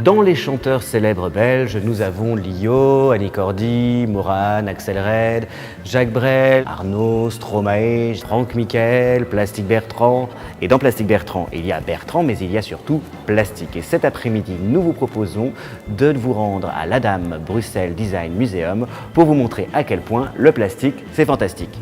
Dans les chanteurs célèbres belges, nous avons Lio, Annie Cordy, Moran, Axel Red, Jacques Brel, Arnaud, Stromae, Franck Michael, Plastic Bertrand. Et dans Plastic Bertrand, il y a Bertrand, mais il y a surtout Plastic. Et cet après-midi, nous vous proposons de vous rendre à l'Adam Bruxelles Design Museum pour vous montrer à quel point le plastique, c'est fantastique.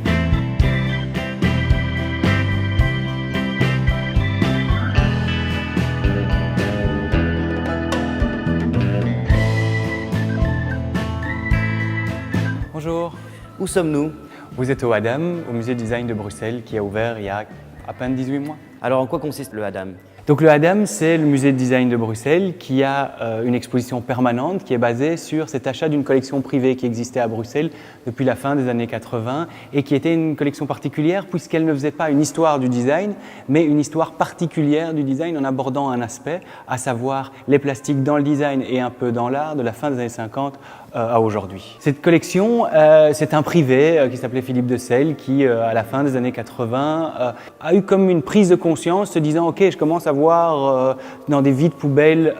Bonjour. Où sommes-nous? Vous êtes au Adam, au musée de design de Bruxelles, qui a ouvert il y a à peine 18 mois. Alors en quoi consiste le Adam? Donc le Adam, c'est le musée de design de Bruxelles qui a une exposition permanente qui est basée sur cet achat d'une collection privée qui existait à Bruxelles depuis la fin des années 80 et qui était une collection particulière puisqu'elle ne faisait pas une histoire du design, mais une histoire particulière du design en abordant un aspect, à savoir les plastiques dans le design et un peu dans l'art de la fin des années 50 à aujourd'hui. Cette collection, c'est un privé qui s'appelait Philippe de Selle qui, à la fin des années 80, a eu comme une prise de conscience se disant « Ok, je commence à voir dans des vides poubelles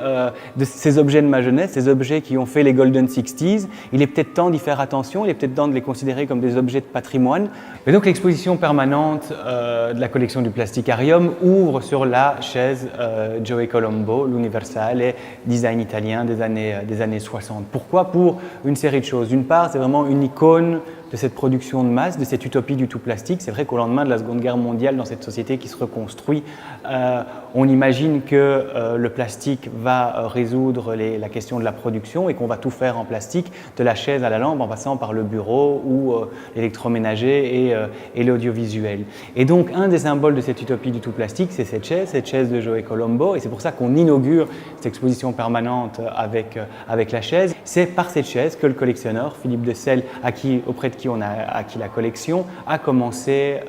de ces objets de ma jeunesse, ces objets qui ont fait les Golden 60s. Il est peut-être temps d'y faire attention, il est peut-être temps de les considérer comme des objets de patrimoine. » Et donc l'exposition permanente de la collection du Plasticarium ouvre sur la chaise Joey Colombo, l'Universale et design italien des années 60. Pourquoi? Pour une série de choses. D'une part, c'est vraiment une icône de cette production de masse, de cette utopie du tout plastique. C'est vrai qu'au lendemain de la Seconde Guerre mondiale, dans cette société qui se reconstruit, on imagine que le plastique va résoudre la question de la production et qu'on va tout faire en plastique, de la chaise à la lampe, en passant par le bureau ou l'électroménager et l'audiovisuel. Et donc, un des symboles de cette utopie du tout plastique, c'est cette chaise de Joey Colombo. Et c'est pour ça qu'on inaugure cette exposition permanente avec la chaise. C'est par cette chaise que le collectionneur, Philippe de Selle, auprès de qui on a acquis la collection, a commencé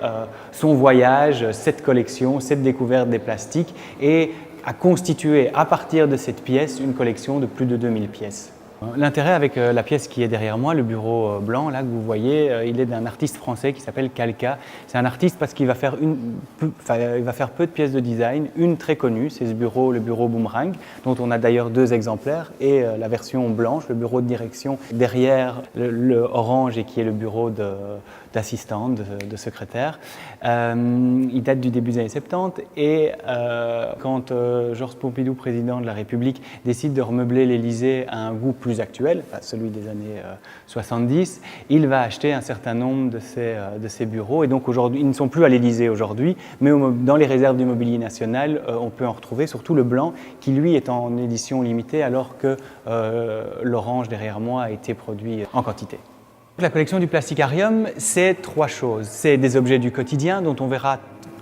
son voyage, cette collection, cette découverte des plastiques et a constitué à partir de cette pièce une collection de plus de 2000 pièces. L'intérêt avec la pièce qui est derrière moi, le bureau blanc là que vous voyez, il est d'un artiste français qui s'appelle Calca. C'est un artiste parce qu'il va faire peu de pièces de design, une très connue, c'est le bureau Boomerang, dont on a d'ailleurs 2 exemplaires, et la version blanche, le bureau de direction derrière le orange et qui est le bureau d'assistant, de secrétaire. Il date du début des années 70 et quand Georges Pompidou, président de la République, décide de remeubler l'Élysée à un goût plus actuel, celui des années 70, il va acheter un certain nombre de ces bureaux et donc aujourd'hui, ils ne sont plus à l'Élysée aujourd'hui, mais dans les réserves du mobilier national, on peut en retrouver, surtout le blanc qui lui est en édition limitée alors que l'orange derrière moi a été produit en quantité. La collection du Plasticarium, c'est 3 choses. C'est des objets du quotidien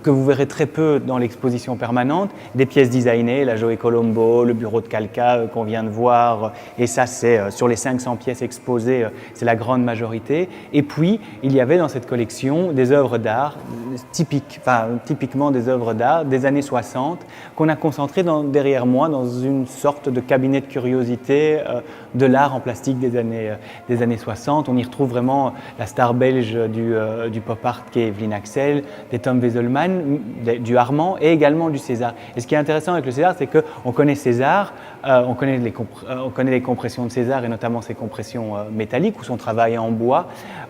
que vous verrez très peu dans l'exposition permanente, des pièces designées, la Joey Colombo, le bureau de Calca qu'on vient de voir, et ça c'est sur les 500 pièces exposées, c'est la grande majorité. Et puis, il y avait dans cette collection des œuvres d'art typiquement des œuvres d'art des années 60, qu'on a concentrées derrière moi dans une sorte de cabinet de curiosité de l'art en plastique des années 60. On y retrouve vraiment la star belge du pop art qui est Evelyn Axel, des Tom Wesselmann, du Armand et également du César. Et ce qui est intéressant avec le César, c'est qu'on connaît César, on connaît les compressions de César et notamment ses compressions métalliques ou son travail en bois.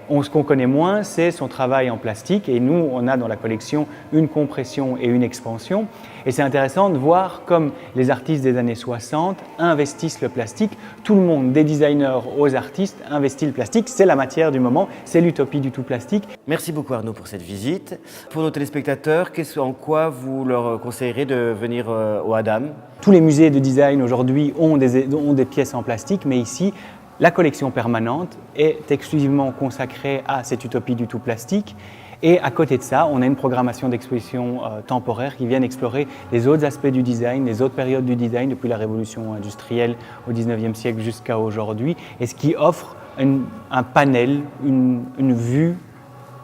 Ce qu'on connaît moins, c'est son travail en plastique et nous, on a dans la collection une compression et une expansion. Et c'est intéressant de voir comme les artistes des années 60 investissent le plastique. Tout le monde, des designers aux artistes, investit le plastique. C'est la matière du moment, c'est l'utopie du tout plastique. Merci beaucoup Arnaud pour cette visite. Pour nos téléspectateurs, en quoi vous leur conseillerez de venir au Adam? Tous les musées de design aujourd'hui ont des pièces en plastique, mais ici, la collection permanente est exclusivement consacrée à cette utopie du tout plastique. Et à côté de ça, on a une programmation d'expositions temporaires qui viennent explorer les autres aspects du design, les autres périodes du design depuis la révolution industrielle au 19e siècle jusqu'à aujourd'hui, et ce qui offre un panel, une vue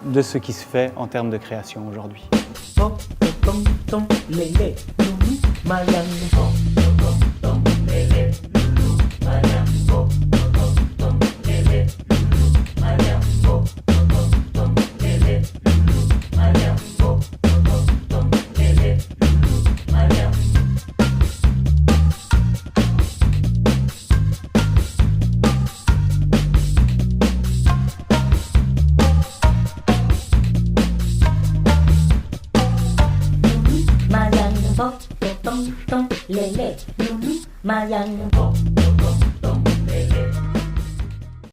de ce qui se fait en termes de création aujourd'hui. Yang